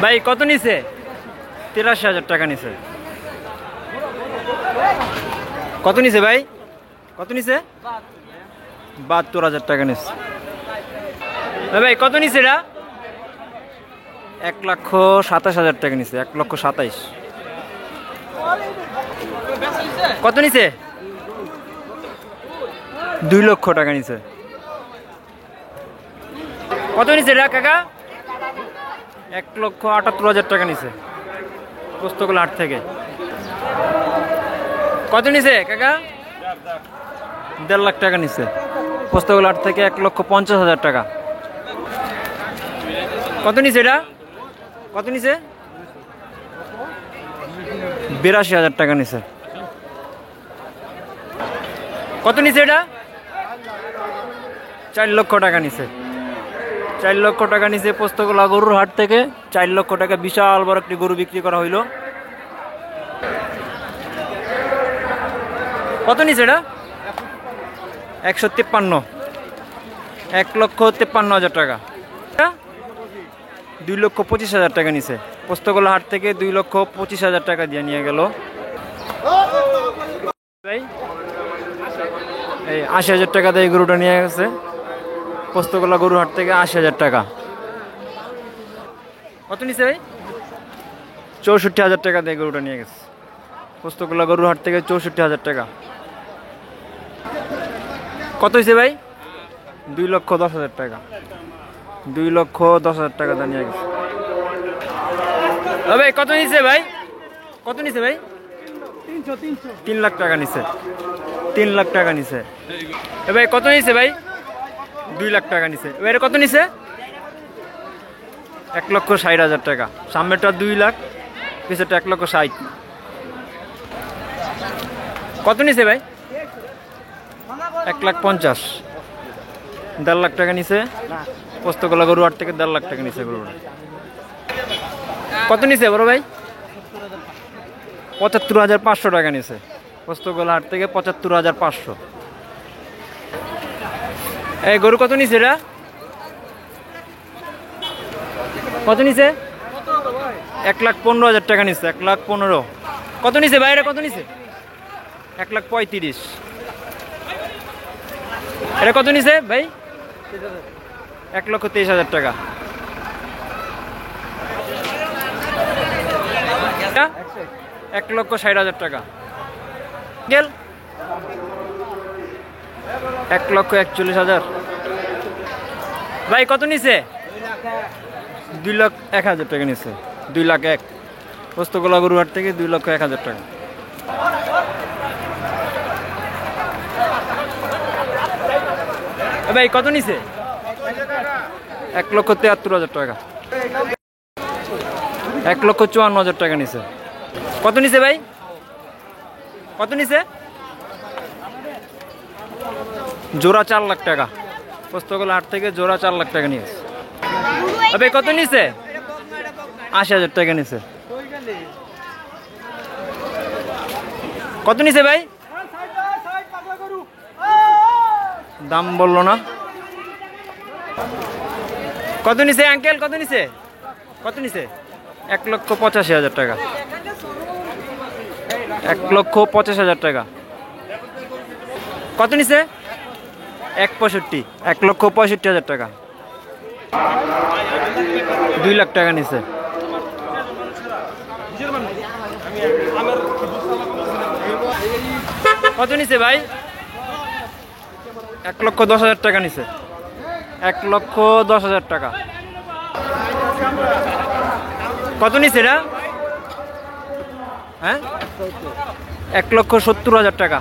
ভাই কত নিছে? ৮৩,০০০ টাকা নিছে। কত নিছে ভাই? কত নিছে? ৭২,০০০ টাকা নিছে। ভাই কত নিছে এটা? ১,২৭,০০০ টাকা নিছে। ১,২৭,০০০। কত নিছে? ২ লক্ষ টাকা নিছে। কত নিছে এটা কাকা? ১,৭৮,০০০ টাকা নিছে পুস্তকগুলো হাট থেকে। কত নিছে কাকা? ১.৫ লাখ টাকা নিছে পুস্তকগুলো হাট থেকে। ১,৫০,০০০ টাকা। কত নিছে এটা? কত নিছে? ৮২,০০০ টাকা নিছে। কত নিছে এটা? ৪ লক্ষ টাকা নিছে। ৪ লক্ষ টাকা নিচে পোস্তগোলা গরুর হাট থেকে। ৪ লক্ষ টাকা বিশাল বড় একটি গরু বিক্রি করা হইল। কত নিচে এটা? ১৫৩। ১,৫৩,০০০ টাকা। ২,২৫,০০০ টাকা নিচে পোস্তগোলা হাট থেকে। ২,২৫,০০০ টাকা দিয়ে নিয়ে গেল। এই ৮০,০০০ টাকা দিয়ে গরুটা নিয়ে গেছে পোস্তগোলা গরুর হাট থেকে। ৮০,০০০ টাকা। কত নিছে ভাই? ৬৪,০০০ টাকা দিয়ে গরুটা নিয়ে গেছে পোস্তগোলা গরুর হাট থেকে। ৬৪,০০০ টাকা। কত হয়েছে ভাই? ২,১০,০০০ টাকা। ২,১০,০০০ টাকা দিয়ে নিয়ে গেছে। ভাই কত নিছে ভাই? কত নিছে ভাই? ৩ লাখ টাকা নিছে। ৩ লাখ টাকা নিছে। ভাই কত নিছে ভাই? ২ লাখ টাকা নিছে। এবারে কত নিছে? ১,৬০,০০০ টাকা। সামনেটা ২ লাখ, পিছেরটা ১,৬০,০০০। কত নিছে ভাই? ১,৫০,০০০। ১.৫ লাখ টাকা নিছে পোস্তগোলা গরু হাট থেকে। ১.৫ লাখ টাকা নিছে গরুটা। কত নিছে বড় ভাই? ৭৫,৫০০ টাকা নিছে পোস্তগোলা হাট থেকে। ৭৫,৫০০। এই গরু কত নিছে এটা? কত নিছে? ১,১৫,০০০ টাকা নিছে। ১,১৫,০০০। কত নিছে ভাই এটা? কত নিছে? ১,৩৫,০০০। এটা কত নিছে ভাই? ১,২৩,০০০ টাকা। ১,৬০,০০০ টাকা। গেল ১,৪১,০০০। ভাই কত নিছে? ২,০১,০০০ টাকা নিছে। ২,০১,০০০ পোস্তগোলা গরু হাট থেকে। ২,০১,০০০ টাকা। ভাই কত নিছে? ১,৭৩,০০০ টাকা। ১,৫৪,০০০ টাকা নিছে। কত নিছে ভাই? কত নিছে? জোড়া ৪ লাখ টাকা পোস্তগোলা হাট থেকে। জোড়া ৪ লাখ টাকা নিয়েছে। ভাই কত নিছে? ৮০,০০০ টাকা নিছে। কত নিছে ভাই? দাম বললো না। কত নিছে আঙ্কেল? কত নিছে? কত নিছে? ১,৮৫,০০০ টাকা। ১,৮৫,০০০ টাকা। কত নিছে? ১,৬৫,০০০। ১,৬৫,০০০ টাকা। ২ লাখ টাকা নিছে। কত নিছে ভাই? ১,১০,০০০ টাকা নিছে। ১,১০,০০০ টাকা। কত নিছে এটা? হ্যাঁ, ১,৭০,০০০ টাকা।